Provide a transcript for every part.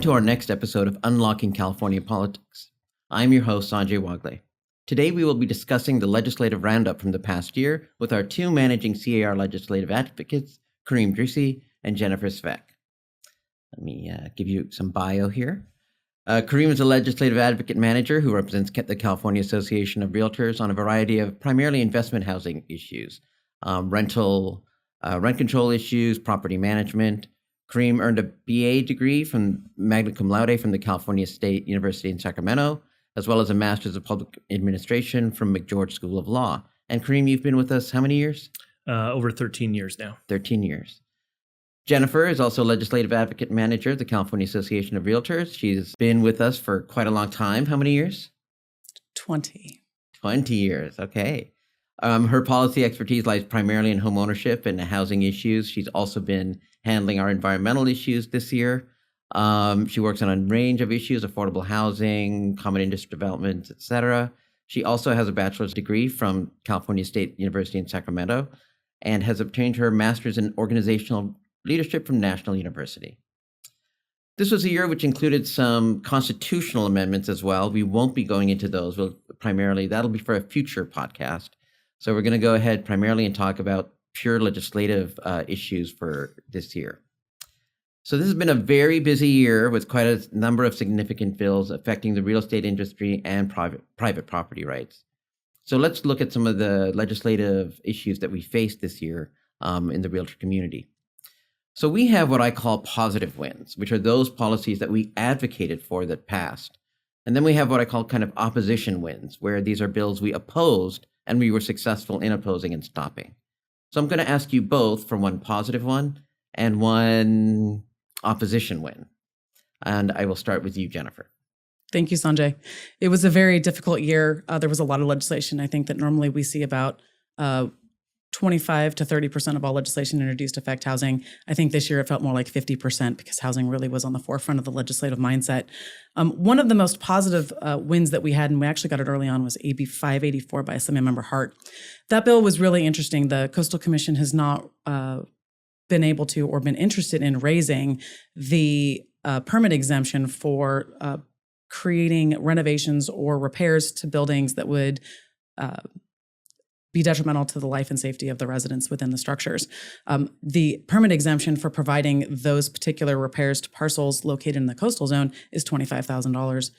to our next episode of Unlocking California Politics. I'm your host, Sanjay Wagle. Today we will be discussing the legislative roundup from the past year with our two managing C.A.R. legislative advocates, Karim Drissi and Jennifer Svec. Let me give you some bio here. Karim is a legislative advocate manager who represents the California Association of Realtors on a variety of primarily investment housing issues, rent control issues, property management. Karim earned a BA degree from magna cum laude from the California State University in Sacramento, as well as a master's of public administration from McGeorge School of Law. And Karim, you've been with us how many years? Over 13 years now. 13 years. Jennifer is also legislative advocate manager at the California Association of Realtors. She's been with us for quite a long time. How many years? 20. 20 years, okay. Her policy expertise lies primarily in home ownership and housing issues. She's also been handling our environmental issues this year. She works on a range of issues, affordable housing, common industry development, etc. She also has a bachelor's degree from California State University in Sacramento and has obtained her master's in organizational leadership from National University. This was a year which included some constitutional amendments as well. We won't be going into those. That'll be for a future podcast. So we're going to go ahead primarily and talk about pure legislative issues for this year. So this has been a very busy year with quite a number of significant bills affecting the real estate industry and private property rights. So let's look at some of the legislative issues that we faced this year in the realtor community. So we have what I call positive wins, which are those policies that we advocated for that passed. And then we have what I call kind of opposition wins, where these are bills we opposed and we were successful in opposing and stopping. So I'm going to ask you both for one positive one and one opposition win. And I will start with you, Jennifer. Thank you, Sanjay. It was a very difficult year. There was a lot of legislation. I think that normally we see about 25 to 30% of all legislation introduced affect housing. I think this year it felt more like 50% because housing really was on the forefront of the legislative mindset. One of the most positive wins that we had, and we actually got it early on, was AB 584 by Assemblymember Hart. That bill was really interesting. The Coastal Commission has not been able to or been interested in raising the permit exemption for creating renovations or repairs to buildings that would be detrimental to the life and safety of the residents within the structures. The permit exemption for providing those particular repairs to parcels located in the coastal zone is $25,000,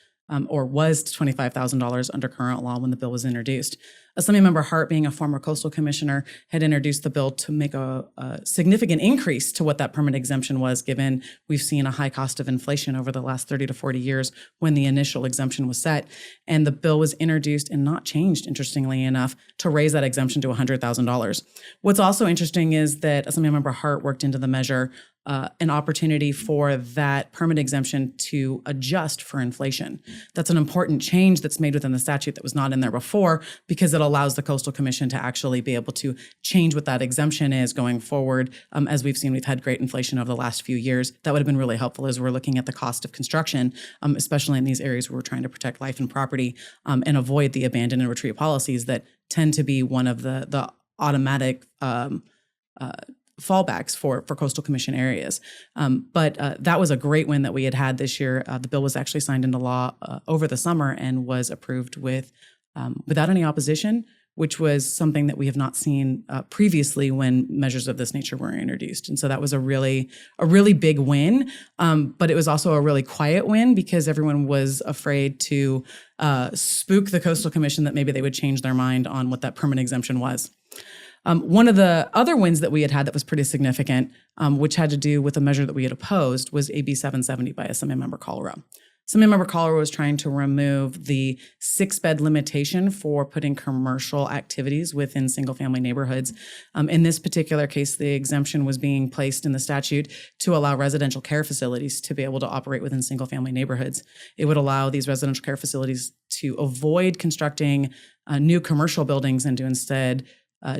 or was $25,000 under current law when the bill was introduced. Assemblymember Hart, being a former coastal commissioner, had introduced the bill to make a significant increase to what that permit exemption was, given we've seen a high cost of inflation over the last 30 to 40 years when the initial exemption was set. And the bill was introduced and not changed, interestingly enough, to raise that exemption to $100,000. What's also interesting is that Assemblymember Hart worked into the measure an opportunity for that permit exemption to adjust for inflation. That's an important change that's made within the statute that was not in there before, because it allows the Coastal Commission to actually be able to change what that exemption is going forward. As we've seen, we've had great inflation over the last few years. That would have been really helpful as we're looking at the cost of construction, especially in these areas where we're trying to protect life and property and avoid the abandon and retreat policies that tend to be one of the automatic fallbacks for coastal commission areas. But that was a great win that we had this year. The bill was actually signed into law over the summer and was approved without any opposition, which was something that we have not seen previously when measures of this nature were introduced. And so that was a really big win. But it was also a really quiet win because everyone was afraid to spook the Coastal Commission that maybe they would change their mind on what that permit exemption was. One of the other wins that we had that was pretty significant, which had to do with a measure that we had opposed, was AB 770 by Assemblymember Colorado. Assemblymember Colorado was trying to remove the 6-bed limitation for putting commercial activities within single-family neighborhoods. In this particular case, the exemption was being placed in the statute to allow residential care facilities to be able to operate within single-family neighborhoods. It would allow these residential care facilities to avoid constructing new commercial buildings and to instead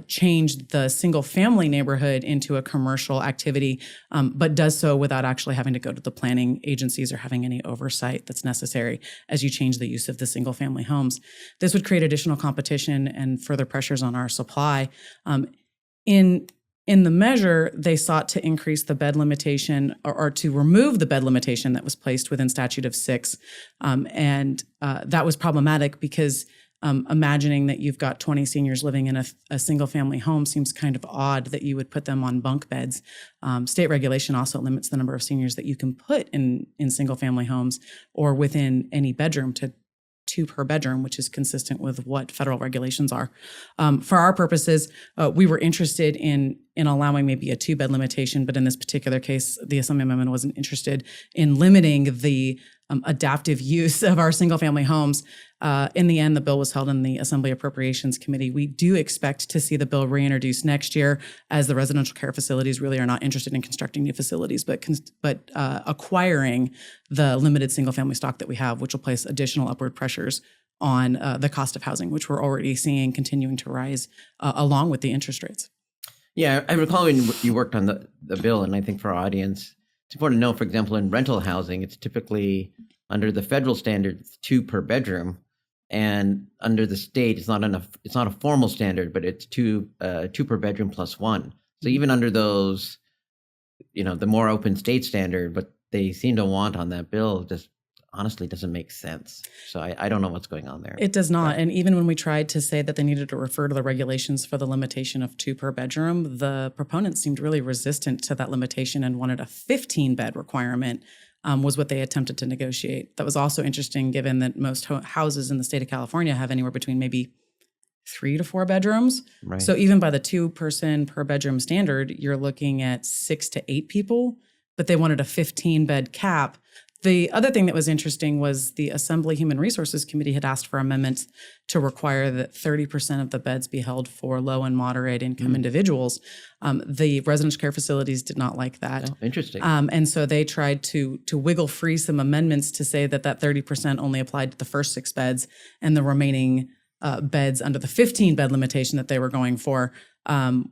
change the single-family neighborhood into a commercial activity, but does so without actually having to go to the planning agencies or having any oversight that's necessary as you change the use of the single-family homes. This would create additional competition and further pressures on our supply. In In the measure, they sought to increase the bed limitation or to remove the bed limitation that was placed within statute of 6. And that was problematic because imagining that you've got 20 seniors living in a single family home seems kind of odd that you would put them on bunk beds. State regulation also limits the number of seniors that you can put in single family homes or within any bedroom to 2 per bedroom, which is consistent with what federal regulations are. For our purposes, we were interested in allowing maybe a 2-bed limitation, but in this particular case, the Assembly amendment wasn't interested in limiting the adaptive use of our single-family homes. In the end, the bill was held in the Assembly Appropriations Committee. We do expect to see the bill reintroduced next year, as the residential care facilities really are not interested in constructing new facilities, but acquiring the limited single-family stock that we have, which will place additional upward pressures on the cost of housing, which we're already seeing continuing to rise along with the interest rates. Yeah, I recall when you worked on the bill, and I think for our audience, it's important to know, for example, in rental housing, it's typically under the federal standard, it's 2 per bedroom. And under the state, it's not a formal standard, but it's 2 per bedroom plus 1. So even under those, the more open state standard, what they seem to want on that bill just honestly doesn't make sense. So I don't know what's going on there. It does not. And even when we tried to say that they needed to refer to the regulations for the limitation of 2 per bedroom, the proponents seemed really resistant to that limitation and wanted a 15-bed requirement, was what they attempted to negotiate. That was also interesting given that most houses in the state of California have anywhere between maybe 3 to 4 bedrooms. Right. So even by the 2-person per bedroom standard, you're looking at 6 to 8 people, but they wanted a 15-bed cap. The other thing that was interesting was the Assembly Human Resources Committee had asked for amendments to require that 30% of the beds be held for low and moderate income individuals. The residential care facilities did not like that. Oh, interesting. And so they tried to wiggle free some amendments to say that 30% only applied to the first 6 beds, and the remaining beds under the 15-bed limitation that they were going for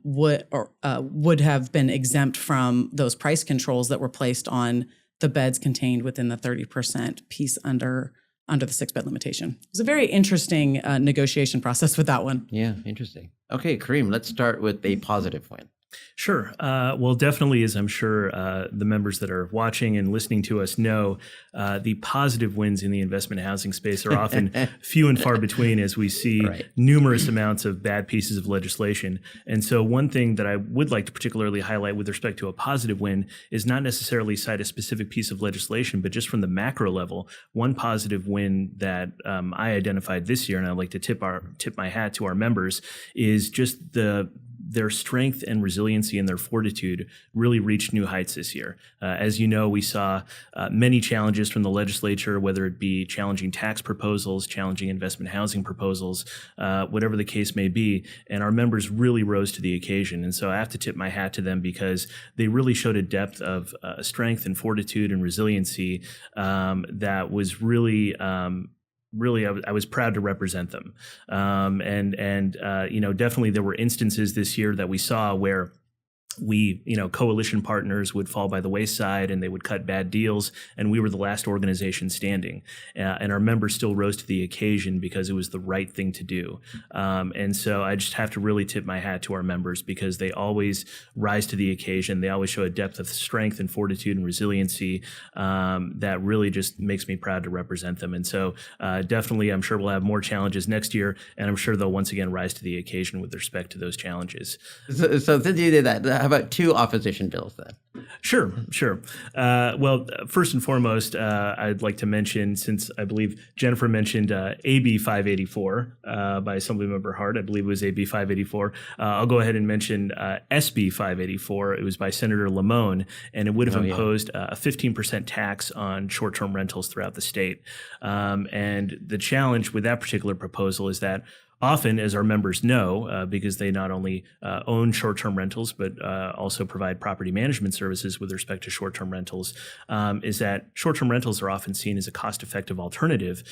would have been exempt from those price controls that were placed on the beds contained within the 30% piece under the 6-bed limitation. It was a very interesting negotiation process with that one. Yeah, interesting. Okay, Karim, let's start with a positive win. Sure. Well, definitely, as I'm sure the members that are watching and listening to us know, the positive wins in the investment housing space are often few and far between, as we see numerous amounts of bad pieces of legislation. And so one thing that I would like to particularly highlight with respect to a positive win is not necessarily cite a specific piece of legislation, but just from the macro level, one positive win that I identified this year, and I'd like to tip my hat to our members, is just their strength and resiliency and their fortitude really reached new heights this year. As you know, we saw many challenges from the legislature, whether it be challenging tax proposals, challenging investment housing proposals, whatever the case may be, and our members really rose to the occasion. And so I have to tip my hat to them because they really showed a depth of strength and fortitude and resiliency that was really I was proud to represent them. Definitely there were instances this year that we saw where coalition partners would fall by the wayside and they would cut bad deals, and we were the last organization standing. And our members still rose to the occasion because it was the right thing to do. And so I just have to really tip my hat to our members because they always rise to the occasion. They always show a depth of strength and fortitude and resiliency that really just makes me proud to represent them. And so definitely, I'm sure we'll have more challenges next year, and I'm sure they'll once again rise to the occasion with respect to those challenges. So since you did that, how about 2 opposition bills then? Sure. Well, first and foremost, I'd like to mention, since I believe Jennifer mentioned AB 584 by Assemblymember Hart, I believe it was AB 584. I'll go ahead and mention SB 584. It was by Senator Lamone, and it would have imposed a 15% tax on short-term rentals throughout the state. And the challenge with that particular proposal is that often, as our members know, because they not only own short-term rentals, but also provide property management services with respect to short-term rentals, is that short-term rentals are often seen as a cost-effective alternative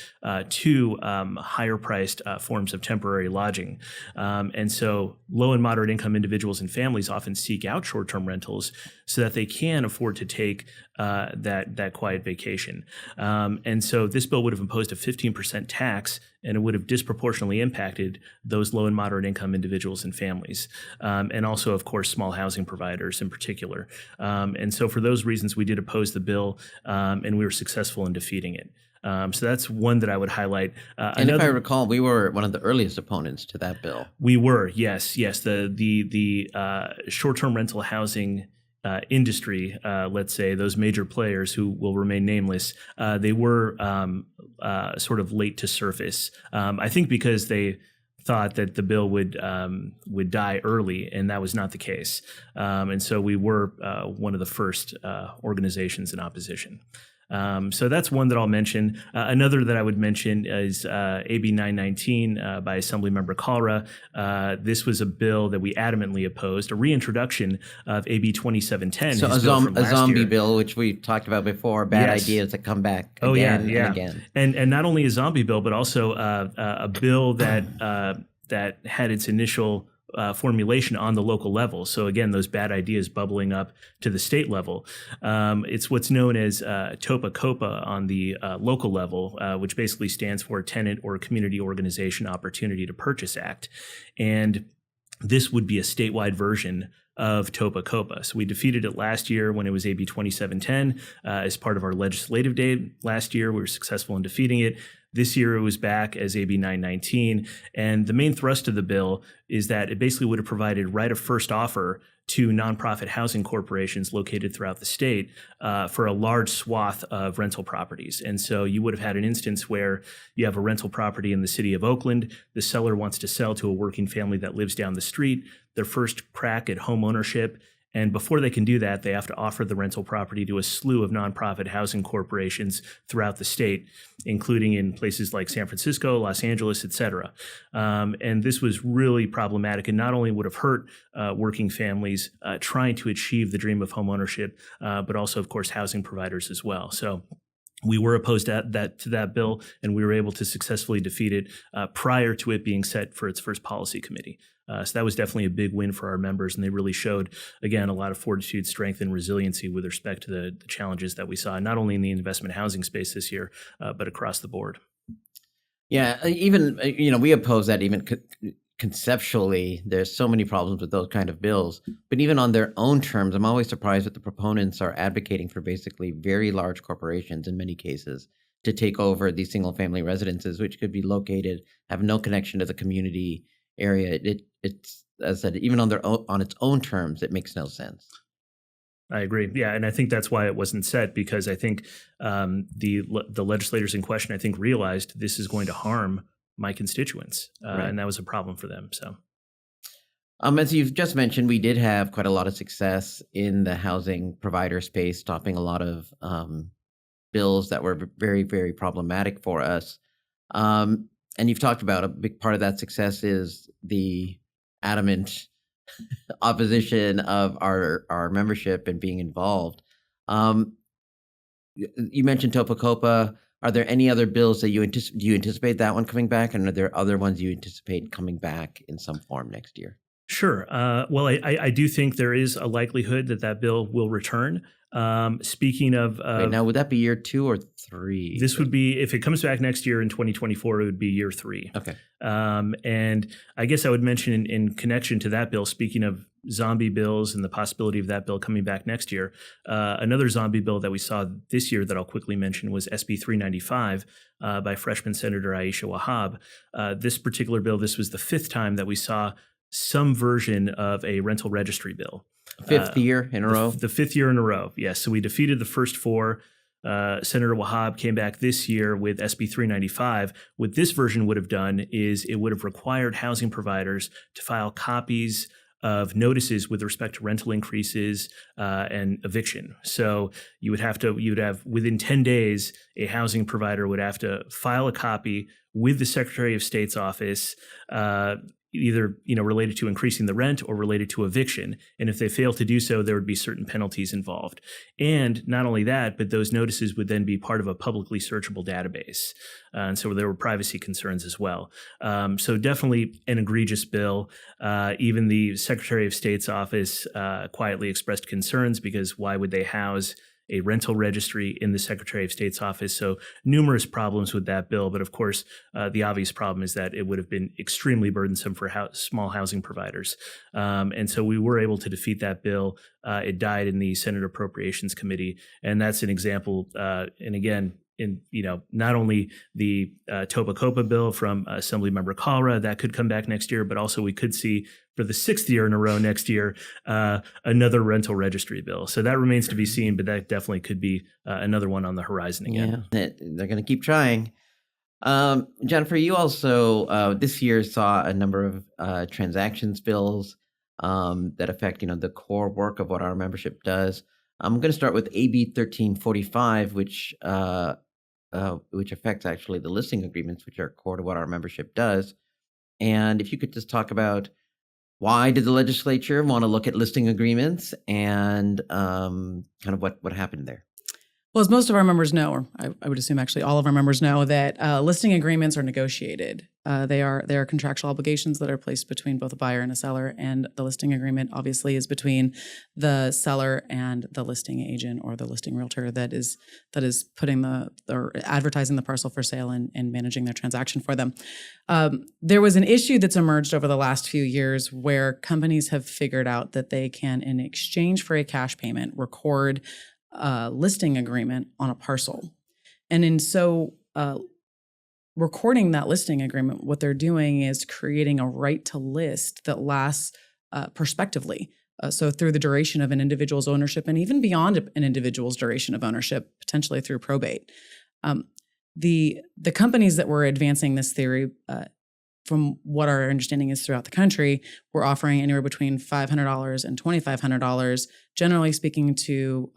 to higher-priced forms of temporary lodging. And so low and moderate income individuals and families often seek out short-term rentals so that they can afford to take that quiet vacation. And so this bill would have imposed a 15% tax and it would have disproportionately impacted those low and moderate income individuals and families, and also, of course, small housing providers in particular. And so for those reasons, we did oppose the bill, and we were successful in defeating it. So that's one that I would highlight. And if I recall, we were one of the earliest opponents to that bill. We were, yes. The short-term rental housing industry, let's say, those major players who will remain nameless, they were sort of late to surface. I think because they thought that the bill would die early, and that was not the case. And so we were one of the first organizations in opposition. So that's one that I'll mention. Another that I would mention is AB 919 by Assemblymember Kalra. This was a bill that we adamantly opposed, a reintroduction of AB 2710. So a zombie bill, which we talked about before, bad ideas that come back again and again. And not only a zombie bill, but also a bill that that had its initial formulation on the local level. So again, those bad ideas bubbling up to the state level. It's what's known as TOPA COPA on the local level, which basically stands for Tenant or Community Organization Opportunity to Purchase Act. And this would be a statewide version of TOPA COPA. So we defeated it last year when it was AB 2710 as part of our legislative day last year. We were successful in defeating it. This year it was back as AB 919. And the main thrust of the bill is that it basically would have provided right of first offer to nonprofit housing corporations located throughout the state for a large swath of rental properties. And so you would have had an instance where you have a rental property in the city of Oakland. The seller wants to sell to a working family that lives down the street, their first crack at home ownership. And before they can do that, they have to offer the rental property to a slew of nonprofit housing corporations throughout the state, including in places like San Francisco, Los Angeles, et cetera. And this was really problematic, and not only would have hurt working families trying to achieve the dream of home ownership, but also, of course, housing providers as well. So we were opposed to that bill, and we were able to successfully defeat it prior to it being set for its first policy committee. So that was definitely a big win for our members, and they really showed, again, a lot of fortitude, strength, and resiliency with respect to the challenges that we saw, not only in the investment housing space this year, but across the board. Yeah, even, we oppose that even conceptually. There's so many problems with those kind of bills, but even on their own terms, I'm always surprised that the proponents are advocating for basically very large corporations in many cases to take over these single family residences, which could be located, have no connection to the community area. It's, as I said, even on its own terms, it makes no sense. I agree. Yeah, and I think that's why it wasn't set, because I think the legislators in question, I think, realized this is going to harm my constituents, Right. and that was a problem for them. So, as you've just mentioned, we did have quite a lot of success in the housing provider space, stopping a lot of bills that were very, very problematic for us. And you've talked about a big part of that success is the adamant opposition of our membership and being involved. You mentioned TOPA COPA. Are there any other bills that do you anticipate that one coming back? And are there other ones you anticipate coming back in some form next year? Sure. Well, I do think there is a likelihood that bill will return. Speaking of, Wait, now would that be year 2 or 3? This would be, if it comes back next year in 2024, it would be year 3. Okay. And I guess I would mention in connection to that bill, speaking of zombie bills and the possibility of that bill coming back next year, another zombie bill that we saw this year that I'll quickly mention was SB 395 by freshman Senator Aisha Wahab. This particular bill, this was the 5th time that we saw some version of a rental registry bill. 5th year in a row? The 5th year in a row, yes. So we defeated the first 4. Senator Wahab came back this year with SB 395. What this version would have done is it would have required housing providers to file copies of notices with respect to rental increases and eviction. So you'd have within 10 days, a housing provider would have to file a copy with the Secretary of State's office, either related to increasing the rent or related to eviction. And if they fail to do so, there would be certain penalties involved. And not only that, but those notices would then be part of a publicly searchable database. And so there were privacy concerns as well. So definitely an egregious bill. Even the Secretary of State's office quietly expressed concerns, because why would they house a rental registry in the Secretary of State's office. So numerous problems with that bill. But of course, the obvious problem is that it would have been extremely burdensome for small housing providers. And so we were able to defeat that bill. It died in the Senate Appropriations Committee. And that's an example. And again, not only the Topa Copa bill from Assemblymember Kalra that could come back next year, but also we could see for the 6th year in a row next year another rental registry bill. So that remains to be seen, but that definitely could be another one on the horizon again. Yeah, they're going to keep trying. Jennifer, you also this year saw a number of transactions bills that affect the core work of what our membership does. I'm going to start with AB 1345, which affects actually the listing agreements, which are core to what our membership does. And if you could just talk about why did the legislature want to look at listing agreements and kind of what happened there? Well, as most of our members know, or I would assume actually all of our members know, that listing agreements are negotiated. They are contractual obligations that are placed between both a buyer and a seller, and the listing agreement obviously is between the seller and the listing agent or the listing realtor that is putting or advertising the parcel for sale and managing their transaction for them. There was an issue that's emerged over the last few years where companies have figured out that they can, in exchange for a cash payment, record listing agreement on a parcel. And in so recording that listing agreement, what they're doing is creating a right to list that lasts prospectively. So through the duration of an individual's ownership and even beyond an individual's duration of ownership, potentially through probate. The companies that were advancing this theory, from what our understanding is throughout the country, we're offering anywhere between $500 and $2,500, generally speaking to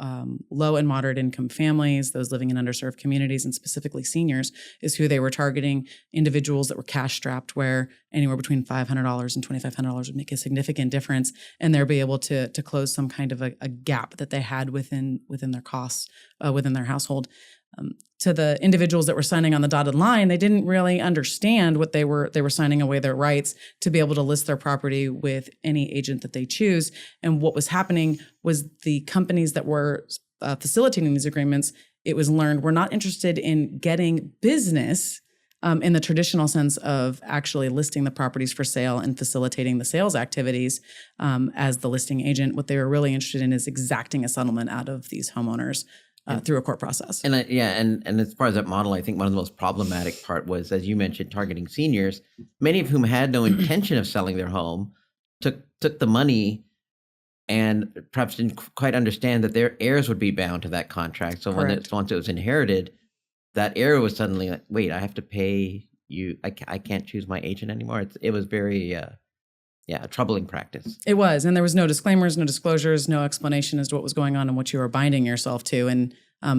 low and moderate income families, those living in underserved communities, and specifically seniors is who they were targeting, individuals that were cash strapped, where anywhere between $500 and $2,500 would make a significant difference, and they'll be able to close some kind of a gap that they had within their costs, within their household. To the individuals that were signing on the dotted line, they didn't really understand what they were signing away their rights to be able to list their property with any agent that they choose. And what was happening was the companies that were facilitating these agreements, it was learned, were not interested in getting business in the traditional sense of actually listing the properties for sale and facilitating the sales activities as the listing agent. What they were really interested in is exacting a settlement out of these homeowners through a court process. And and as far as that model, I think one of the most problematic part was, as you mentioned, targeting seniors, many of whom had no intention of selling their home, took the money and perhaps didn't quite understand that their heirs would be bound to that contract. So once it was inherited, that heir was suddenly like, wait, I have to pay you. I can't choose my agent anymore. It was very a troubling practice. It was, and there was no disclaimers, no disclosures, no explanation as to what was going on and what you were binding yourself to. And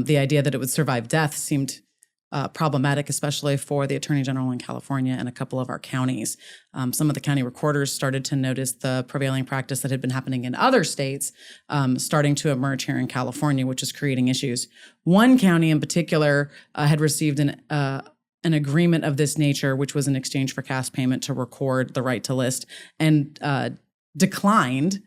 the idea that it would survive death seemed problematic, especially for the Attorney General in California and a couple of our counties. Some of the county recorders started to notice the prevailing practice that had been happening in other states starting to emerge here in California, which is creating issues. One county in particular had received an agreement of this nature, which was in exchange for cash payment to record the right to list, and declined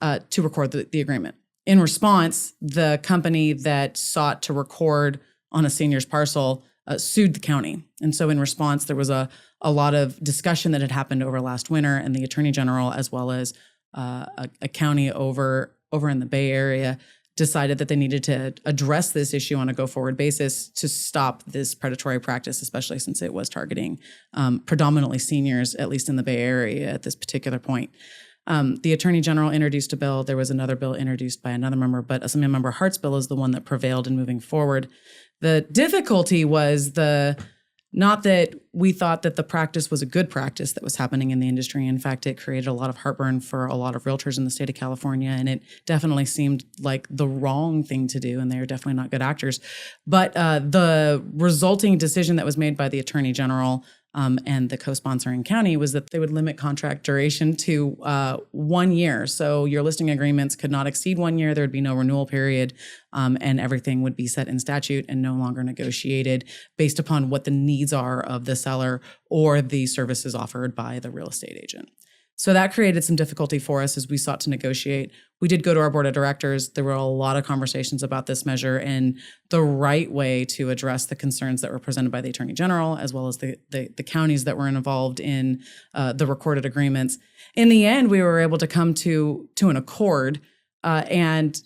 to record the agreement. In response, the company that sought to record on a senior's parcel sued the county. And so in response, there was a lot of discussion that had happened over last winter, and the Attorney General, as well as a county over in the Bay Area, decided that they needed to address this issue on a go-forward basis to stop this predatory practice, especially since it was targeting predominantly seniors, at least in the Bay Area at this particular point. The Attorney General introduced a bill. There was another bill introduced by another member, but Assemblymember Hart's bill is the one that prevailed in moving forward. The difficulty was not that we thought that the practice was a good practice that was happening in the industry. In fact, it created a lot of heartburn for a lot of realtors in the state of California, and it definitely seemed like the wrong thing to do, and they are definitely not good actors. But the resulting decision that was made by the Attorney General and the co-sponsoring county was that they would limit contract duration to 1 year. So your listing agreements could not exceed 1 year. There would be no renewal period, and everything would be set in statute and no longer negotiated based upon what the needs are of the seller or the services offered by the real estate agent. So that created some difficulty for us as we sought to negotiate. We did go to our board of directors. There were a lot of conversations about this measure and the right way to address the concerns that were presented by the Attorney General, as well as the counties that were involved in the recorded agreements. In the end, we were able to come to an accord. And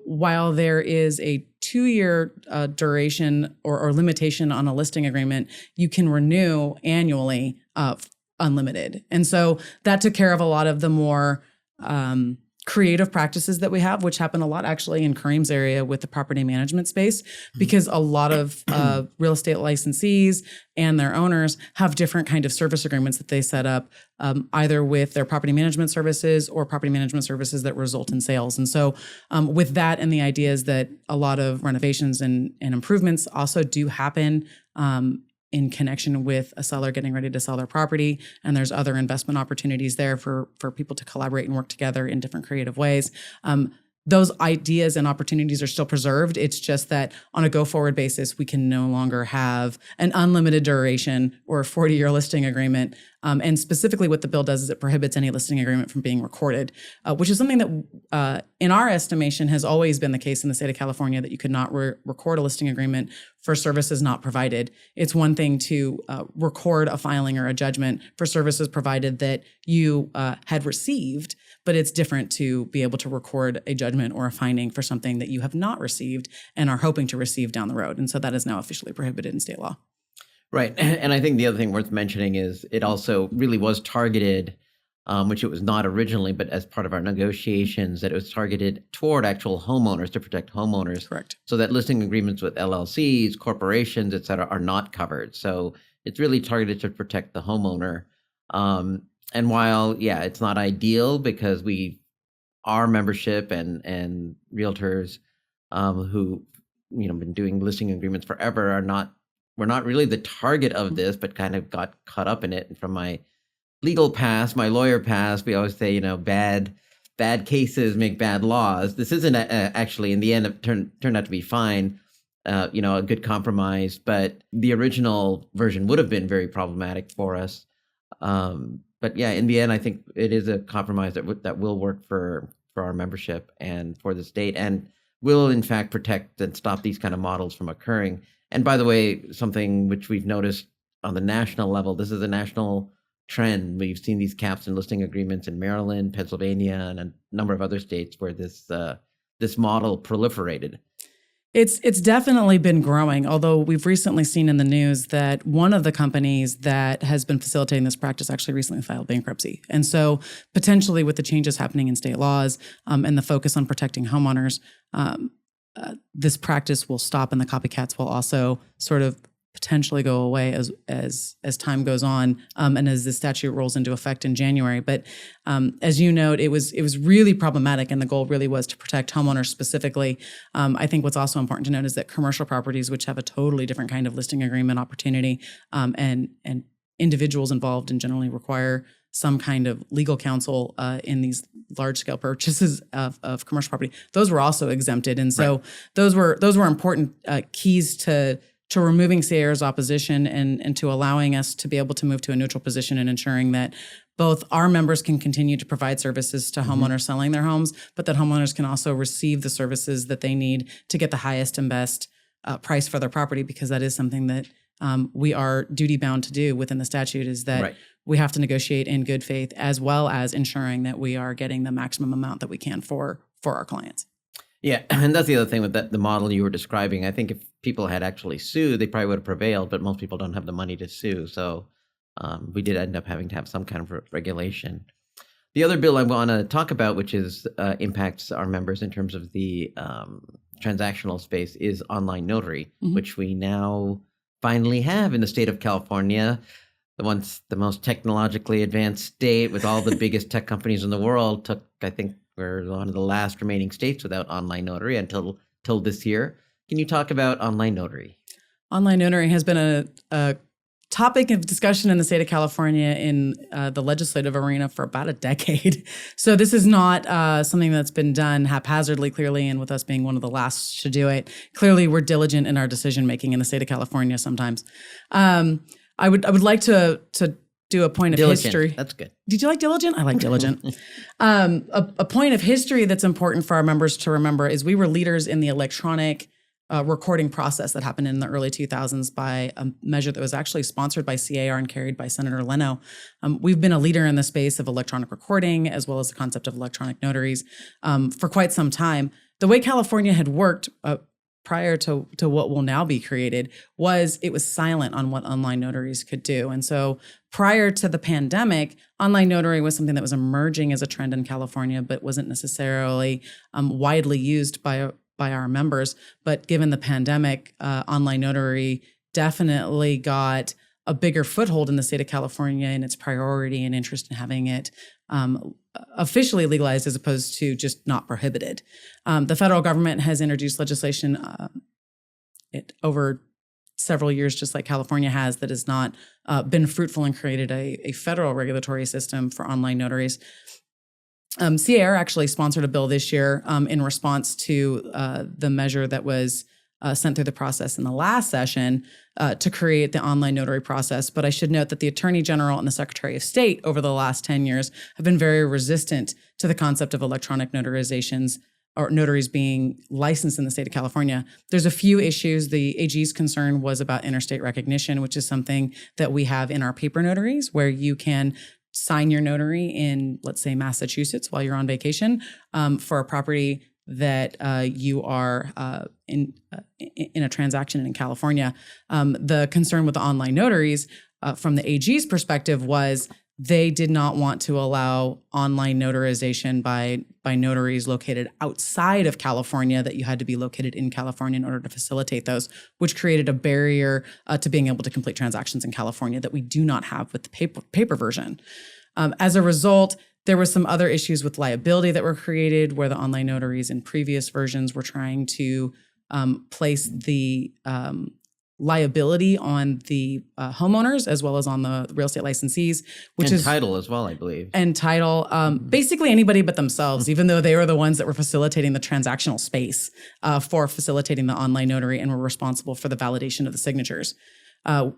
while there is a 2-year duration or limitation on a listing agreement, you can renew annually unlimited. And so that took care of a lot of the more creative practices that we have, which happen a lot actually in Karim's area with the property management space, because a lot of real estate licensees and their owners have different kind of service agreements that they set up, either with their property management services or property management services that result in sales. And so with that and the ideas that a lot of renovations and improvements also do happen in connection with a seller getting ready to sell their property. And there's other investment opportunities there for people to collaborate and work together in different creative ways. Those ideas and opportunities are still preserved. It's just that on a go-forward basis, we can no longer have an unlimited duration or a 40-year listing agreement. And specifically what the bill does is it prohibits any listing agreement from being recorded, which is something that in our estimation has always been the case in the state of California, that you could not record a listing agreement for services not provided. It's one thing to record a filing or a judgment for services provided that you had received, but it's different to be able to record a judgment or a finding for something that you have not received and are hoping to receive down the road. And so that is now officially prohibited in state law. Right. And I think the other thing worth mentioning is it also really was targeted, which it was not originally, but as part of our negotiations, that it was targeted toward actual homeowners to protect homeowners. Correct. So that listing agreements with LLCs, corporations, et cetera, are not covered. So it's really targeted to protect the homeowner. And while, it's not ideal because our membership and realtors who, been doing listing agreements forever we're not really the target of this, but kind of got caught up in it. And from my legal past, my lawyer past, we always say, bad cases make bad laws. This isn't actually, in the end, it turned out to be fine. A good compromise, but the original version would have been very problematic for us. But in the end, I think it is a compromise that will work for our membership and for the state, and will in fact protect and stop these kind of models from occurring. And by the way, something which we've noticed on the national level, this is a national trend. We've seen these caps and listing agreements in Maryland, Pennsylvania, and a number of other states where this model proliferated. It's definitely been growing, although we've recently seen in the news that one of the companies that has been facilitating this practice actually recently filed bankruptcy. And so potentially with the changes happening in state laws and the focus on protecting homeowners, this practice will stop, and the copycats will also sort of potentially go away as time goes on and as the statute rolls into effect in January. But as you note, it was really problematic, and the goal really was to protect homeowners specifically. I think what's also important to note is that commercial properties, which have a totally different kind of listing agreement opportunity, and individuals involved and generally require some kind of legal counsel in these large-scale purchases of commercial property, those were also exempted. And so those were important keys to removing C.A.R.'s opposition and to allowing us to be able to move to a neutral position and ensuring that both our members can continue to provide services to homeowners selling their homes, but that homeowners can also receive the services that they need to get the highest and best price for their property, because that is something that we are duty bound to do within the statute, is that we have to negotiate in good faith, as well as ensuring that we are getting the maximum amount that we can for our clients. Yeah, and that's the other thing with the model you were describing. I think if people had actually sued, they probably would have prevailed, but most people don't have the money to sue. So we did end up having to have some kind of regulation. The other bill I want to talk about, which impacts our members in terms of the transactional space, is online notary, which we now finally have in the state of California. The most technologically advanced state with all the biggest tech companies in the world. I think we're one of the last remaining states without online notary until this year. Can you talk about online notary? Online notary has been a topic of discussion in the state of California in the legislative arena for about a decade. So this is not something that's been done haphazardly, clearly, and with us being one of the last to do it. Clearly, we're diligent in our decision making in the state of California sometimes. I would like to do a point of Diligent. history. That's good. Did you like diligent? I like diligent. A point of history that's important for our members to remember is we were leaders in the electronic recording process that happened in the early 2000s by a measure that was actually sponsored by C.A.R. and carried by Senator Leno. We've been a leader in the space of electronic recording as well as the concept of electronic notaries for quite some time. The way California had worked prior to what will now be created was it was silent on what online notaries could do. And so prior to the pandemic, online notary was something that was emerging as a trend in California, but wasn't necessarily widely used by our members. But given the pandemic, online notary definitely got a bigger foothold in the state of California in its priority and interest in having it officially legalized as opposed to just not prohibited. The federal government has introduced legislation over several years, just like California has, that has not been fruitful and created a federal regulatory system for online notaries. C.A.R. actually sponsored a bill this year in response to the measure that was sent through the process in the last session to create the online notary process. But I should note that the Attorney General and the Secretary of State over the last 10 years have been very resistant to the concept of electronic notarizations or notaries being licensed in the state of California. There's a few issues. The AG's concern was about interstate recognition, which is something that we have in our paper notaries, where you can sign your notary in, let's say, Massachusetts while you're on vacation for a property that you are in a transaction in California. The concern with the online notaries from the AG's perspective was they did not want to allow online notarization by notaries located outside of California, that you had to be located in California in order to facilitate those, which created a barrier to being able to complete transactions in California that we do not have with the paper version. As a result, there were some other issues with liability that were created where the online notaries in previous versions were trying to place the liability on the homeowners as well as on the real estate licensees, which and is title as well, I believe. And title, basically anybody but themselves, even though they were the ones that were facilitating the transactional space for facilitating the online notary and were responsible for the validation of the signatures.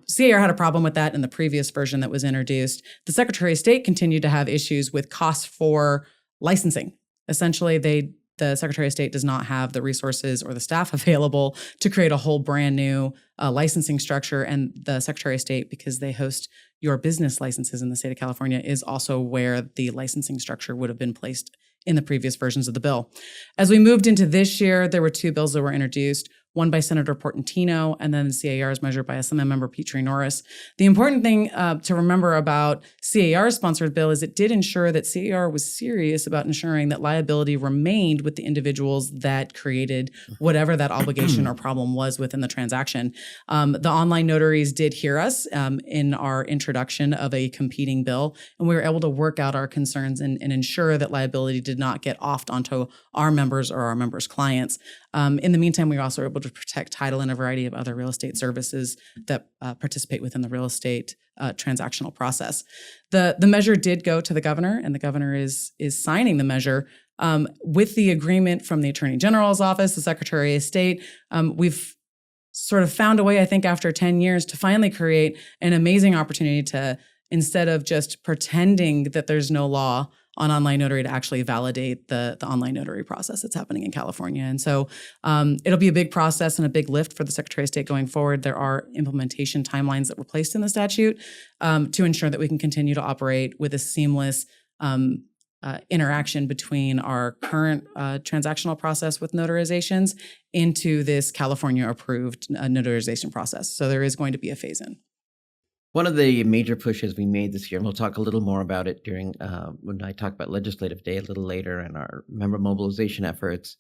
C.A.R. had a problem with that in the previous version that was introduced. The Secretary of State continued to have issues with costs for licensing. Essentially, the Secretary of State does not have the resources or the staff available to create a whole brand new licensing structure. And the Secretary of State, because they host your business licenses in the state of California, is also where the licensing structure would have been placed in the previous versions of the bill. As we moved into this year, there were two bills that were introduced, one by Senator Portantino and then C.A.R.'s measure by Assembly Member Petrie Norris. The important thing to remember about C.A.R.'s sponsored bill is it did ensure that C.A.R. was serious about ensuring that liability remained with the individuals that created whatever that obligation or problem was within the transaction. The online notaries did hear us in our introduction of a competing bill, and we were able to work out our concerns and ensure that liability did not get offed onto our members or our members' clients. In the meantime, we were also able to protect title and a variety of other real estate services that participate within the real estate transactional process. The measure did go to the governor, and the governor is signing the measure with the agreement from the Attorney General's office, the Secretary of State. We've sort of found a way, I think, after 10 years to finally create an amazing opportunity to, instead of just pretending that there's no law on online notary, to actually validate the online notary process that's happening in California. And so it'll be a big process and a big lift for the Secretary of State going forward. There are implementation timelines that were placed in the statute to ensure that we can continue to operate with a seamless interaction between our current transactional process with notarizations into this California-approved notarization process. So there is going to be a phase-in. One of the major pushes we made this year, and we'll talk a little more about it during when I talk about Legislative Day a little later and our member mobilization efforts,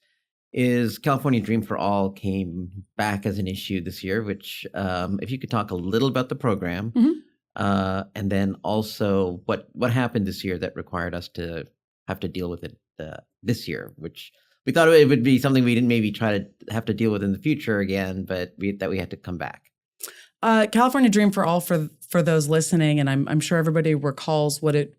is California Dream for All came back as an issue this year, which if you could talk a little about the program, and then also what happened this year that required us to have to deal with it this year, which we thought it would be something we didn't maybe try to have to deal with in the future again, but that we had to come back. California Dream for All, for those listening, and I'm sure everybody recalls what it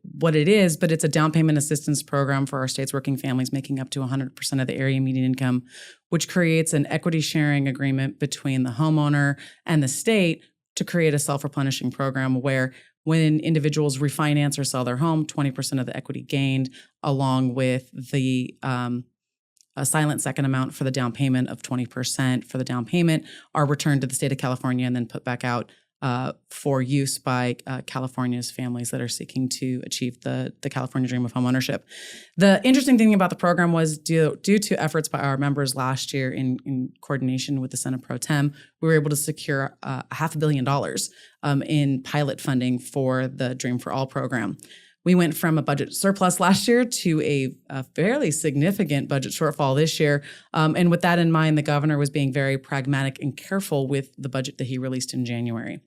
is, but it's a down payment assistance program for our state's working families making up to 100% of the area median income, which creates an equity sharing agreement between the homeowner and the state to create a self-replenishing program where when individuals refinance or sell their home, 20% of the equity gained, along with the a silent second amount for the down payment of 20% for the down payment, are returned to the state of California and then put back out for use by California's families that are seeking to achieve the California dream of homeownership. The interesting thing about the program was due to efforts by our members last year in coordination with the Senate Pro Tem, we were able to secure $500 million in pilot funding for the Dream for All program. We went from a budget surplus last year to a fairly significant budget shortfall this year. And with that in mind, the governor was being very pragmatic and careful with the budget that he released in January.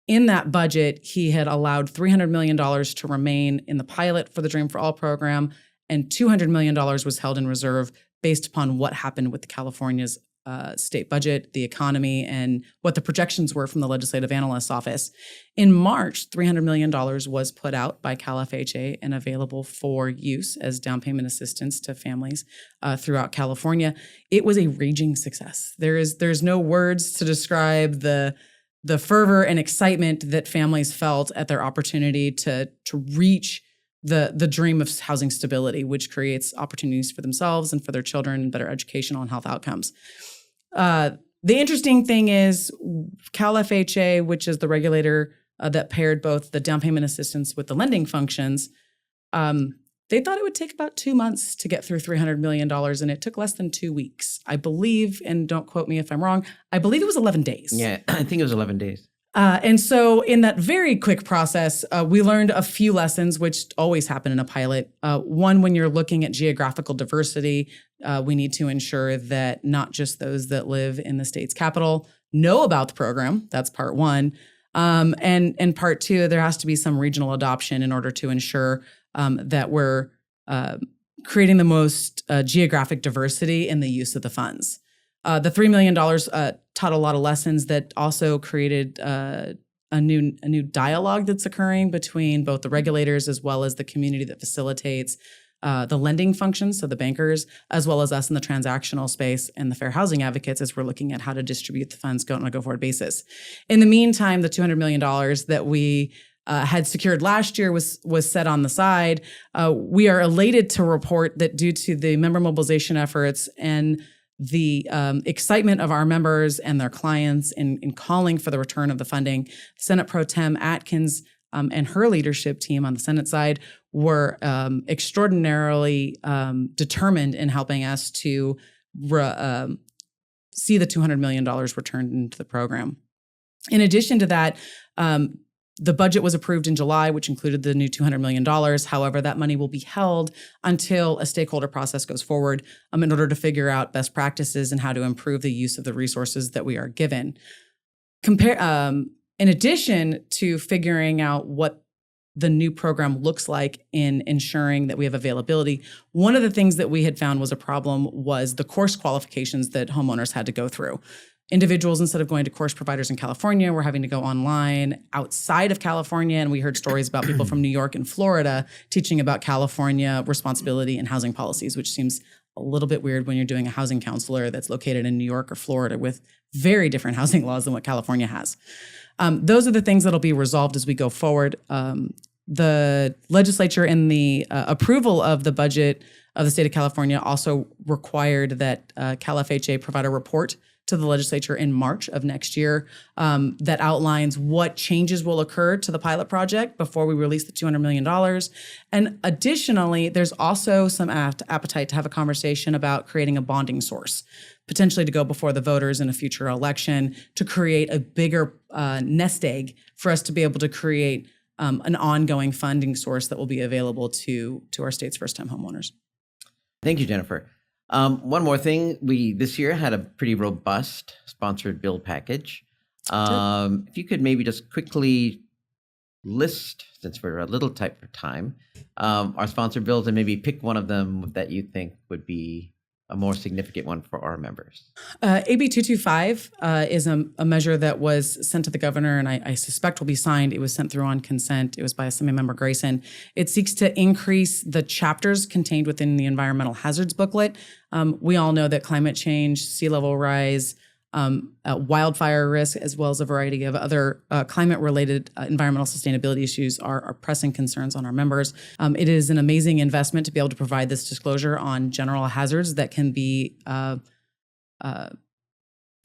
In that budget, he had allowed $300 million to remain in the pilot for the Dream for All program, and $200 million was held in reserve based upon what happened with California's state budget, the economy, and what the projections were from the Legislative Analyst's Office. In March, $300 million was put out by Cal FHA and available for use as down payment assistance to families throughout California. It was a raging success. There's no words to describe the fervor and excitement that families felt at their opportunity to reach the dream of housing stability, which creates opportunities for themselves and for their children and better educational and health outcomes. The interesting thing is Cal FHA, which is the regulator that paired both the down payment assistance with the lending functions, they thought it would take about 2 months to get through $300 million, and it took less than 2 weeks. I believe, and don't quote me if I'm wrong, I believe it was 11 days. Yeah, I think it was 11 days. And so in that very quick process, we learned a few lessons, which always happen in a pilot. One, when you're looking at geographic diversity, we need to ensure that not just those that live in the state's capital know about the program. That's part one. And part two, there has to be some regional adoption in order to ensure that we're creating the most geographic diversity in the use of the funds. The $3 million taught a lot of lessons that also created a new dialogue that's occurring between both the regulators as well as the community that facilitates the lending functions, so the bankers, as well as us in the transactional space and the fair housing advocates as we're looking at how to distribute the funds on a go-forward basis. In the meantime, the $200 million that we had secured last year was set on the side. We are elated to report that due to the member mobilization efforts and the excitement of our members and their clients in calling for the return of the funding, Senate Pro Tem Atkins and her leadership team on the Senate side were extraordinarily determined in helping us to see the $200 million returned into the program. In addition to that, the budget was approved in July, which included the new $200 million. However, that money will be held until a stakeholder process goes forward in order to figure out best practices and how to improve the use of the resources that we are given. In addition to figuring out what the new program looks like in ensuring that we have availability, one of the things that we had found was a problem was the course qualifications that homeowners had to go through. Individuals, instead of going to course providers in California, were having to go online outside of California. And we heard stories about people from New York and Florida teaching about California responsibility and housing policies, which seems a little bit weird when you're doing a housing counselor that's located in New York or Florida with very different housing laws than what California has. Those are the things that'll be resolved as we go forward. The legislature in the approval of the budget of the state of California also required that Cal FHA provide a report to the legislature in March of next year that outlines what changes will occur to the pilot project before we release the $200 million. And additionally, there's also some appetite to have a conversation about creating a bonding source, potentially to go before the voters in a future election to create a bigger nest egg for us to be able to create an ongoing funding source that will be available to our state's first-time homeowners. Thank you, Jennifer. One more thing, we this year had a pretty robust sponsored bill package. If you could maybe just quickly list, since we're a little tight for time, our sponsored bills and maybe pick one of them that you think would be a more significant one for our members. AB 225 is a measure that was sent to the governor and I suspect will be signed. It was sent through on consent. It was by Assemblymember Grayson. It seeks to increase the chapters contained within the environmental hazards booklet. We all know that climate change, sea level rise, wildfire risk, as well as a variety of other climate-related environmental sustainability issues are pressing concerns on our members. It is an amazing investment to be able to provide this disclosure on general hazards that can be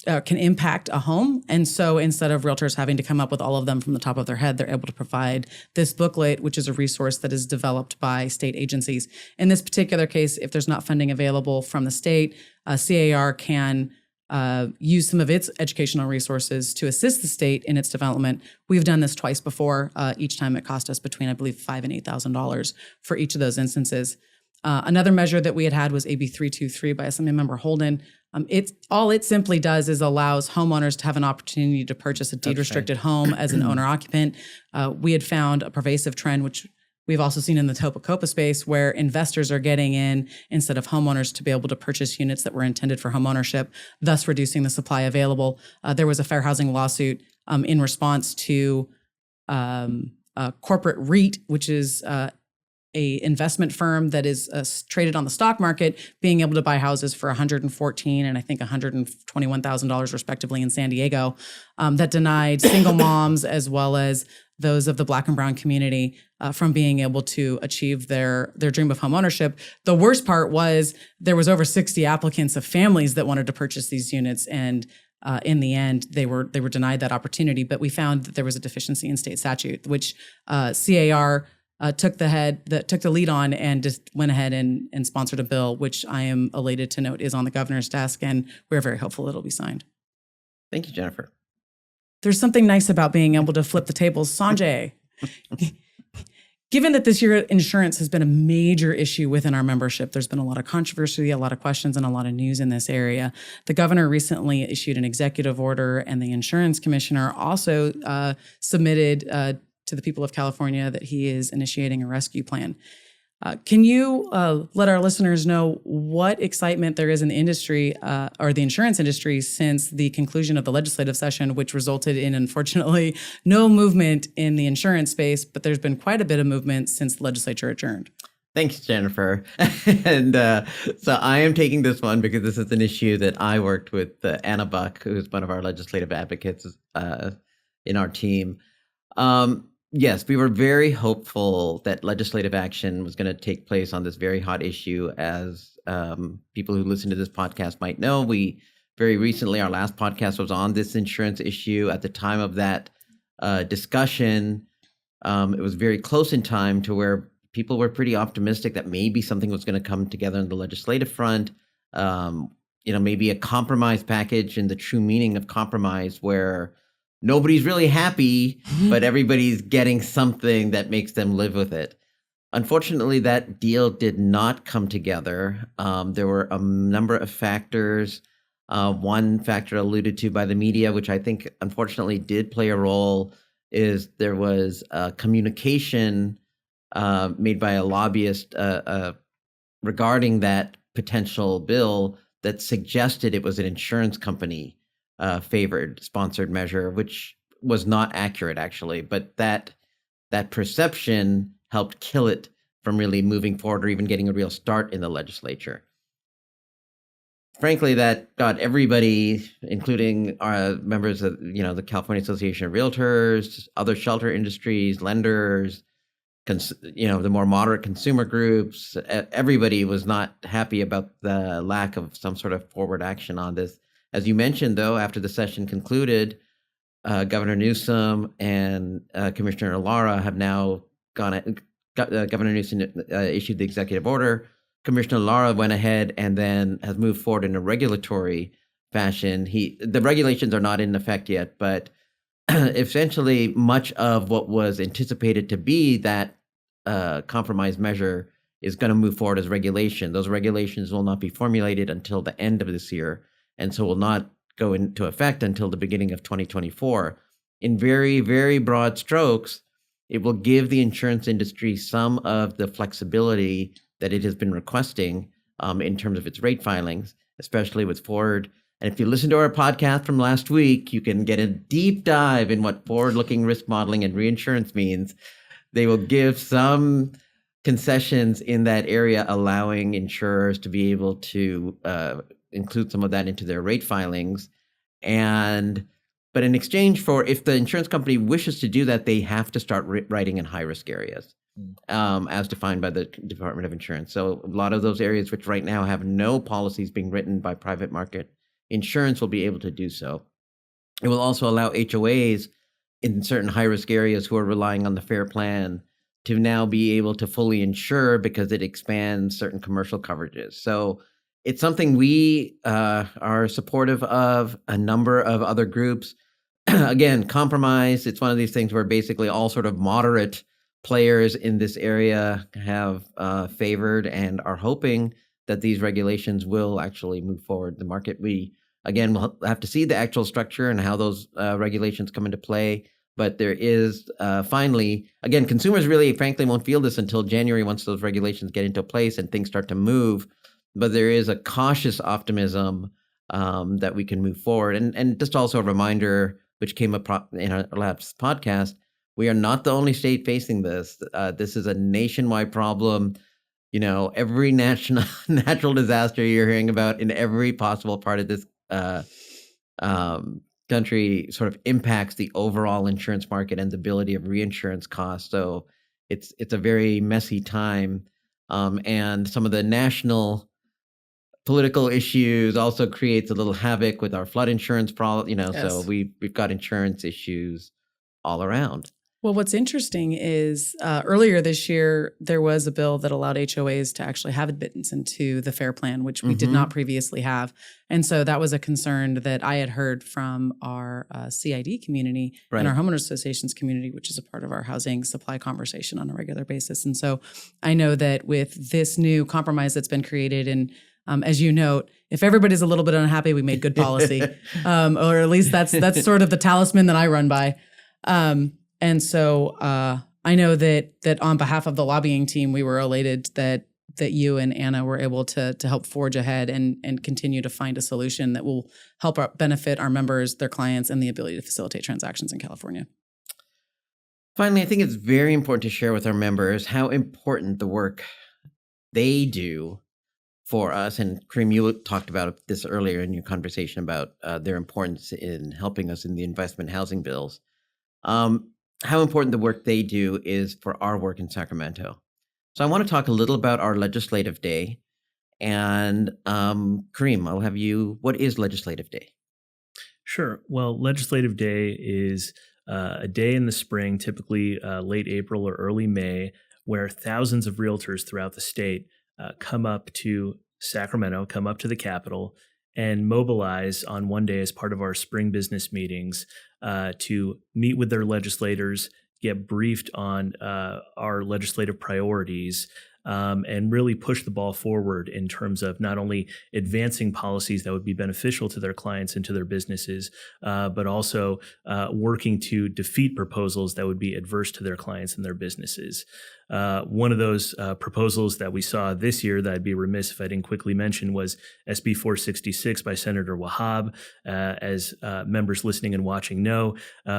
can impact a home. And so instead of realtors having to come up with all of them from the top of their head, they're able to provide this booklet, which is a resource that is developed by state agencies. In this particular case, if there's not funding available from the state, C.A.R. can use some of its educational resources to assist the state in its development. We've done this twice before. Each time it cost us between, I believe, $5,000 and $8,000 for each of those instances. Another measure that we had was AB 323 by Assemblymember Holden. All it simply does is allows homeowners to have an opportunity to purchase a deed-restricted home as an owner-occupant. We had found a pervasive trend, which we've also seen in the Topa-Copa space, where investors are getting in instead of homeowners to be able to purchase units that were intended for homeownership, thus reducing the supply available. There was a fair housing lawsuit in response to corporate REIT, which is a investment firm that is traded on the stock market, being able to buy houses for $114,000 and I think $121,000 respectively in San Diego, that denied single moms as well as those of the Black and brown community from being able to achieve their dream of home ownership. The worst part was there was over 60 applicants of families that wanted to purchase these units, and in the end, they were denied that opportunity. But we found that there was a deficiency in state statute, which C.A.R. took the lead on and just went ahead and sponsored a bill, which I am elated to note is on the governor's desk, and we're very hopeful it'll be signed. Thank you, Jennifer. There's something nice about being able to flip the tables. Sanjay, given that this year insurance has been a major issue within our membership, there's been a lot of controversy, a lot of questions, and a lot of news in this area. The governor recently issued an executive order, and the insurance commissioner also submitted to the people of California that he is initiating a rescue plan. Can you let our listeners know what excitement there is in the industry or the insurance industry since the conclusion of the legislative session, which resulted in, unfortunately, no movement in the insurance space, but there's been quite a bit of movement since the legislature adjourned? Thanks, Jennifer. And so I am taking this one because this is an issue that I worked with Anna Buck, who's one of our legislative advocates in our team. Yes, we were very hopeful that legislative action was going to take place on this very hot issue. As people who listen to this podcast might know, we very recently, our last podcast was on this insurance issue. At the time of that discussion, it was very close in time to where people were pretty optimistic that maybe something was going to come together on the legislative front. Maybe a compromise package in the true meaning of compromise, where nobody's really happy, but everybody's getting something that makes them live with it. Unfortunately, that deal did not come together. There were a number of factors. One factor alluded to by the media, which I think unfortunately did play a role, is there was communication made by a lobbyist regarding that potential bill that suggested it was an insurance company favored sponsored measure, which was not accurate actually, but that perception helped kill it from really moving forward or even getting a real start in the legislature. Frankly, that got everybody, including our members of the California Association of Realtors, other shelter industries, lenders, the more moderate consumer groups, everybody was not happy about the lack of some sort of forward action on this. As you mentioned, though, after the session concluded, Governor Newsom and Commissioner Lara have now Governor Newsom issued the executive order. Commissioner Lara went ahead and then has moved forward in a regulatory fashion. The regulations are not in effect yet, but essentially much of what was anticipated to be that compromise measure is going to move forward as regulation. Those regulations will not be formulated until the end of this year, and so will not go into effect until the beginning of 2024. In very, very broad strokes, it will give the insurance industry some of the flexibility that it has been requesting in terms of its rate filings, especially with forward. And if you listen to our podcast from last week, you can get a deep dive in what forward-looking risk modeling and reinsurance means. They will give some concessions in that area, allowing insurers to be able to include some of that into their rate filings. But in exchange for, if the insurance company wishes to do that, they have to start writing in high-risk areas, as defined by the Department of Insurance. So a lot of those areas which right now have no policies being written by private market insurance will be able to do so. It will also allow HOAs in certain high-risk areas who are relying on the FAIR plan to now be able to fully insure, because it expands certain commercial coverages. So it's something we are supportive of. A number of other groups, again, compromise. It's one of these things where basically all sort of moderate players in this area have favored and are hoping that these regulations will actually move forward. The market, again, we'll have to see the actual structure and how those regulations come into play. But there is finally, again, consumers really, frankly, won't feel this until January once those regulations get into place and things start to move. But there is a cautious optimism that we can move forward. And just also a reminder, which came up in our last podcast, we are not the only state facing this. This is a nationwide problem. Every natural disaster you're hearing about in every possible part of this country sort of impacts the overall insurance market and the ability of reinsurance costs. So it's a very messy time. And some of the national political issues also creates a little havoc with our flood insurance problem, yes. So we've got insurance issues all around. Well, what's interesting is earlier this year, there was a bill that allowed HOAs to actually have admittance into the FAIR plan, which we did not previously have. And so that was a concern that I had heard from our CID community and our homeowners associations community, which is a part of our housing supply conversation on a regular basis. And so I know that with this new compromise that's been created, and as you note, if everybody's a little bit unhappy, we made good policy, or at least that's sort of the talisman that I run by. And so I know that on behalf of the lobbying team, we were elated that you and Anna were able to help forge ahead and continue to find a solution that will help benefit our members, their clients, and the ability to facilitate transactions in California. Finally, I think it's very important to share with our members how important the work they do for us. And Karim, you talked about this earlier in your conversation about their importance in helping us in the investment housing bills. How important the work they do is for our work in Sacramento. So I want to talk a little about our legislative day. And Karim, I'll have you, what is legislative day? Sure. Well, legislative day is a day in the spring, typically late April or early May, where thousands of realtors throughout the state come up to Sacramento, come up to the Capitol, and mobilize on one day as part of our spring business meetings to meet with their legislators, get briefed on our legislative priorities, and really push the ball forward in terms of not only advancing policies that would be beneficial to their clients and to their businesses, but also working to defeat proposals that would be adverse to their clients and their businesses. One of those proposals that we saw this year that I'd be remiss if I didn't quickly mention was SB 466 by Senator Wahab. As members listening and watching know,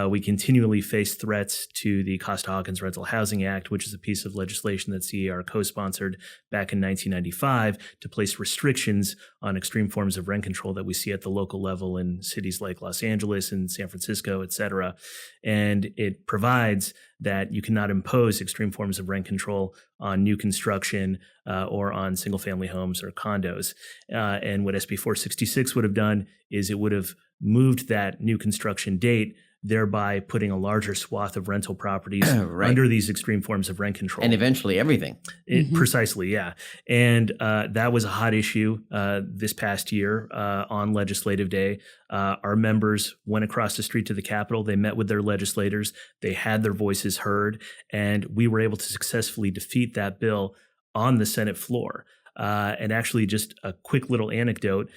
we continually face threats to the Costa-Hawkins Rental Housing Act, which is a piece of legislation that C.A.R. co-sponsored back in 1995 to place restrictions on extreme forms of rent control that we see at the local level in cities like Los Angeles and San Francisco, et cetera. And it provides that you cannot impose extreme forms of rent control on new construction or on single-family homes or condos. And what SB 466 would have done is it would have moved that new construction date, thereby putting a larger swath of rental properties under these extreme forms of rent control. And eventually everything. Precisely, yeah. And that was a hot issue this past year on Legislative Day. Our members went across the street to the Capitol. They met with their legislators. They had their voices heard. And we were able to successfully defeat that bill on the Senate floor. And actually, just a quick little anecdote.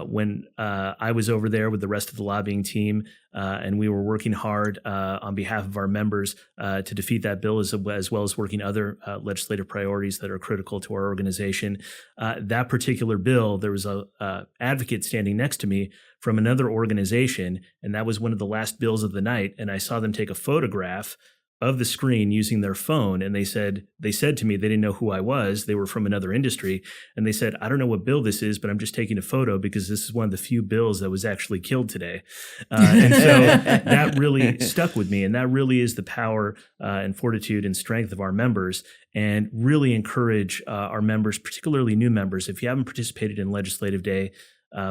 When I was over there with the rest of the lobbying team and we were working hard on behalf of our members to defeat that bill as well as working other legislative priorities that are critical to our organization, that particular bill, there was a advocate standing next to me from another organization, and that was one of the last bills of the night. And I saw them take a photograph of the screen using their phone, and they said to me they didn't know who I was. They were from another industry, and they said, "I don't know what bill this is, but I'm just taking a photo because this is one of the few bills that was actually killed today." And so that really stuck with me, and that really is the power and fortitude and strength of our members, and really encourage our members, particularly new members, if you haven't participated in Legislative Day,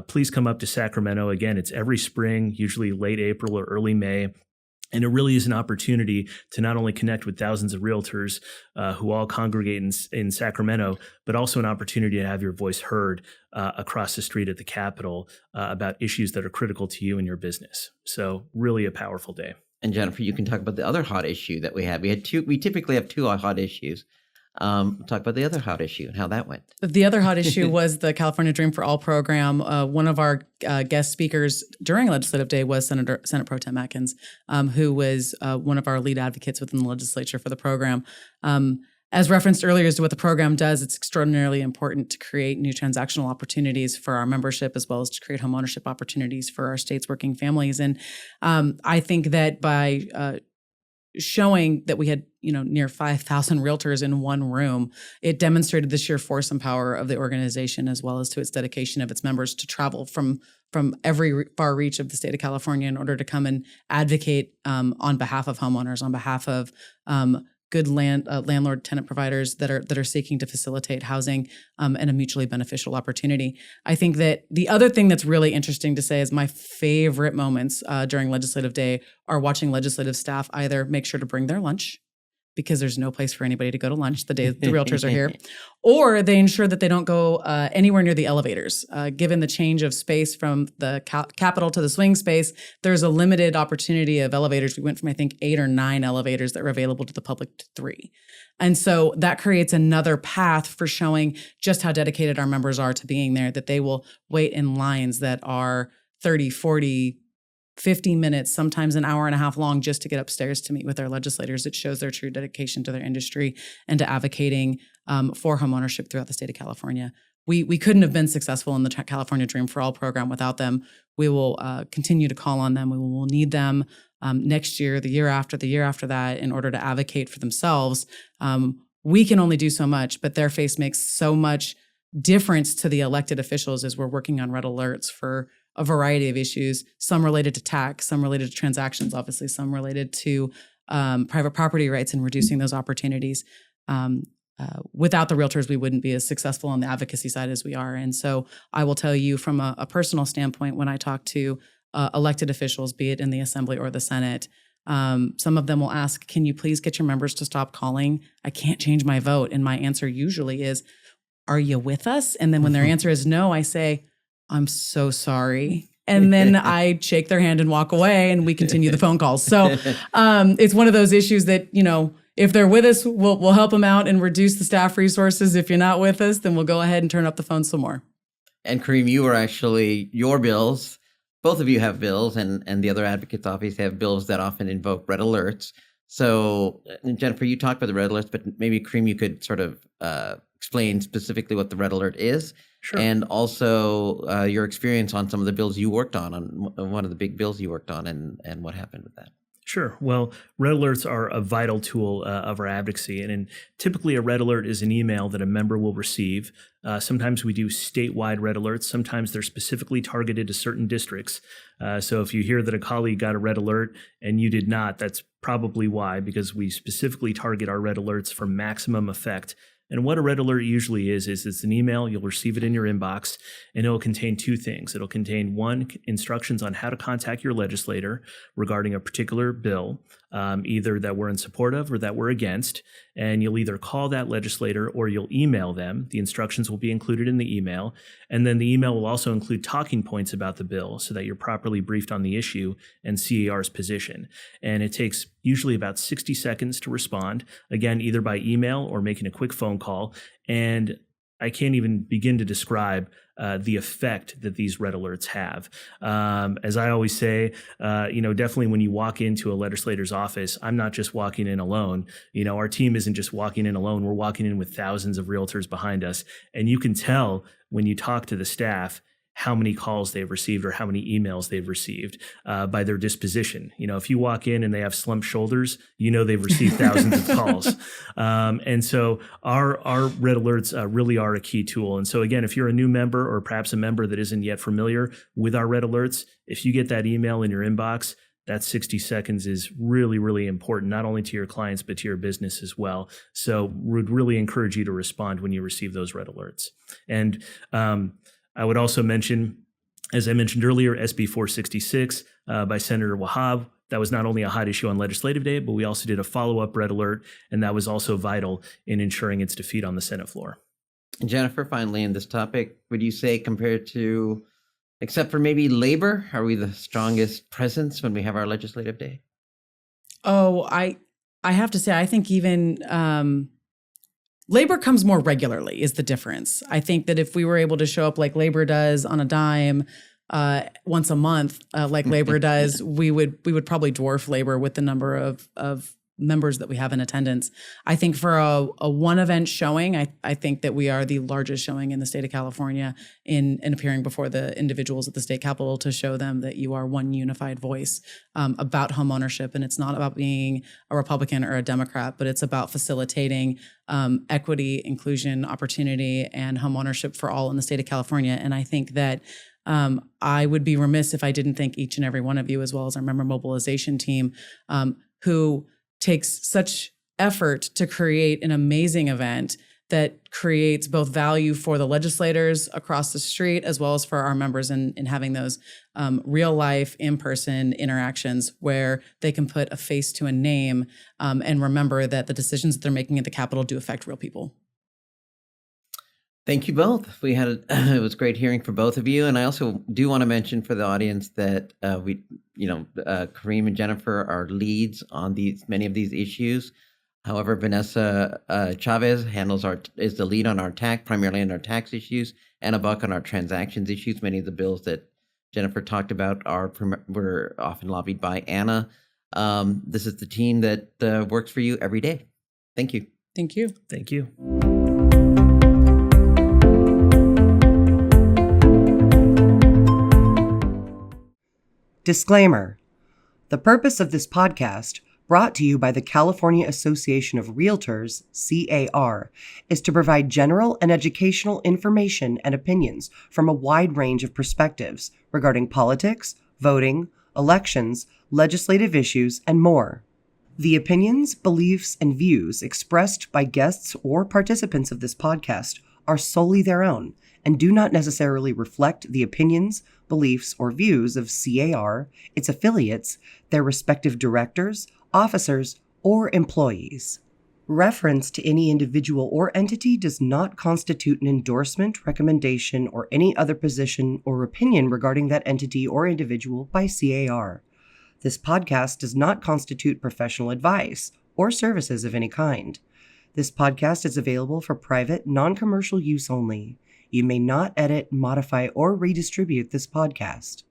please come up to Sacramento. Again, it's every spring, usually late April or early May. And it really is an opportunity to not only connect with thousands of realtors who all congregate in Sacramento, but also an opportunity to have your voice heard across the street at the Capitol about issues that are critical to you and your business. So really a powerful day. And Jennifer, you can talk about the other hot issue that we had. We typically have two hot issues. Talk about the other hot issue and how that went. The other hot issue was the California Dream for All program. One of our guest speakers during Legislative Day was Senate Pro Tem Atkins, who was one of our lead advocates within the legislature for the program. As referenced earlier as to what the program does, it's extraordinarily important to create new transactional opportunities for our membership, as well as to create homeownership opportunities for our state's working families. And I think that by showing that we had, near 5,000 realtors in one room, it demonstrated the sheer force and power of the organization, as well as to its dedication of its members to travel from every far reach of the state of California in order to come and advocate on behalf of homeowners, on behalf of good landlord tenant providers that are seeking to facilitate housing and a mutually beneficial opportunity. I think that the other thing that's really interesting to say is my favorite moments during Legislative Day are watching legislative staff either make sure to bring their lunch, because there's no place for anybody to go to lunch the day the realtors are here, or they ensure that they don't go anywhere near the elevators. Given the change of space from the Capitol to the swing space, there's a limited opportunity of elevators. We went from, I think, 8 or 9 elevators that were available to the public to 3. And so that creates another path for showing just how dedicated our members are to being there, that they will wait in lines that are 30, 40, 50 minutes, sometimes an hour and a half long, just to get upstairs to meet with our legislators. It shows their true dedication to their industry and to advocating for homeownership throughout the state of California. We couldn't have been successful in the California Dream for All program without them. We will continue to call on them. We will need them next year, the year after that, in order to advocate for themselves. We can only do so much, but their face makes so much difference to the elected officials as we're working on red alerts for a variety of issues, some related to tax, some related to transactions, obviously, some related to private property rights and reducing those opportunities. Without the realtors, we wouldn't be as successful on the advocacy side as we are. And so I will tell you from a personal standpoint, when I talk to elected officials, be it in the Assembly or the Senate, some of them will ask, can you please get your members to stop calling? I can't change my vote. And my answer usually is, are you with us? And then when their answer is no, I say, I'm so sorry. And then I shake their hand and walk away, and we continue the phone calls. So it's one of those issues that, if they're with us, we'll help them out and reduce the staff resources. If you're not with us, then we'll go ahead and turn up the phone some more. And Karim, you were actually, your bills, both of you have bills, and the other advocates obviously have bills that often invoke red alerts. So Jennifer, you talked about the red alerts, but maybe Karim, you could sort of explain specifically what the red alert is. Sure. And also your experience on some of the bills you worked on one of the big bills you worked on, and what happened with that. Sure. Well, red alerts are a vital tool of our advocacy. And typically a red alert is an email that a member will receive. Sometimes we do statewide red alerts. Sometimes they're specifically targeted to certain districts. So if you hear that a colleague got a red alert and you did not, that's probably why, because we specifically target our red alerts for maximum effect. And what a red alert usually is it's an email. You'll receive it in your inbox, and it'll contain 2 things. It'll contain 1, instructions on how to contact your legislator regarding a particular bill, either that we're in support of or that we're against. And you'll either call that legislator or you'll email them. The instructions will be included in the email. And then the email will also include talking points about the bill so that you're properly briefed on the issue and C.A.R.'s position. And it takes usually about 60 seconds to respond, again, either by email or making a quick phone call. And I can't even begin to describe the effect that these red alerts have. As I always say, definitely when you walk into a legislator's office, I'm not just walking in alone. Our team isn't just walking in alone. We're walking in with thousands of realtors behind us. And you can tell when you talk to the staff, how many calls they've received or how many emails they've received by their disposition. If you walk in and they have slumped shoulders, they've received thousands of calls. And so our red alerts really are a key tool. And so again, if you're a new member or perhaps a member that isn't yet familiar with our red alerts, if you get that email in your inbox, that 60 seconds is really, really important, not only to your clients, but to your business as well. So we'd really encourage you to respond when you receive those red alerts. And I would also mention, as I mentioned earlier, SB 466 by Senator Wahab. That was not only a hot issue on Legislative Day, but we also did a follow-up red alert, and that was also vital in ensuring its defeat on the Senate floor. And Jennifer, finally, in this topic, would you say compared to, except for maybe labor, are we the strongest presence when we have our Legislative Day? Oh, I have to say, I think even labor comes more regularly is the difference. I think that if we were able to show up like labor does on a dime once a month, like labor does, we would probably dwarf labor with the number of members that we have in attendance. I think for a one event showing, I think that we are the largest showing in the state of California in appearing before the individuals at the state capitol to show them that you are one unified voice about homeownership. And it's not about being a Republican or a Democrat, but it's about facilitating equity, inclusion, opportunity, and homeownership for all in the state of California. And I think that I would be remiss if I didn't thank each and every one of you, as well as our member mobilization team, who takes such effort to create an amazing event that creates both value for the legislators across the street, as well as for our members in having those real life, in-person interactions where they can put a face to a name and remember that the decisions that they're making at the Capitol do affect real people. Thank you both. It was great hearing from both of you. And I also do want to mention for the audience that Karim and Jennifer are leads on many of these issues. However, Vanessa Chavez is the lead on our primarily on our tax issues, Anna Buck on our transactions issues. Many of the bills that Jennifer talked about were often lobbied by Anna. This is the team that works for you every day. Thank you. Thank you. Thank you. Disclaimer. The purpose of this podcast, brought to you by the California Association of Realtors, C.A.R., is to provide general and educational information and opinions from a wide range of perspectives regarding politics, voting, elections, legislative issues, and more. The opinions, beliefs, and views expressed by guests or participants of this podcast are solely their own and do not necessarily reflect the opinions, beliefs, or views of C.A.R., its affiliates, their respective directors, officers, or employees. Reference to any individual or entity does not constitute an endorsement, recommendation, or any other position or opinion regarding that entity or individual by C.A.R. This podcast does not constitute professional advice or services of any kind. This podcast is available for private, non-commercial use only. You may not edit, modify, or redistribute this podcast.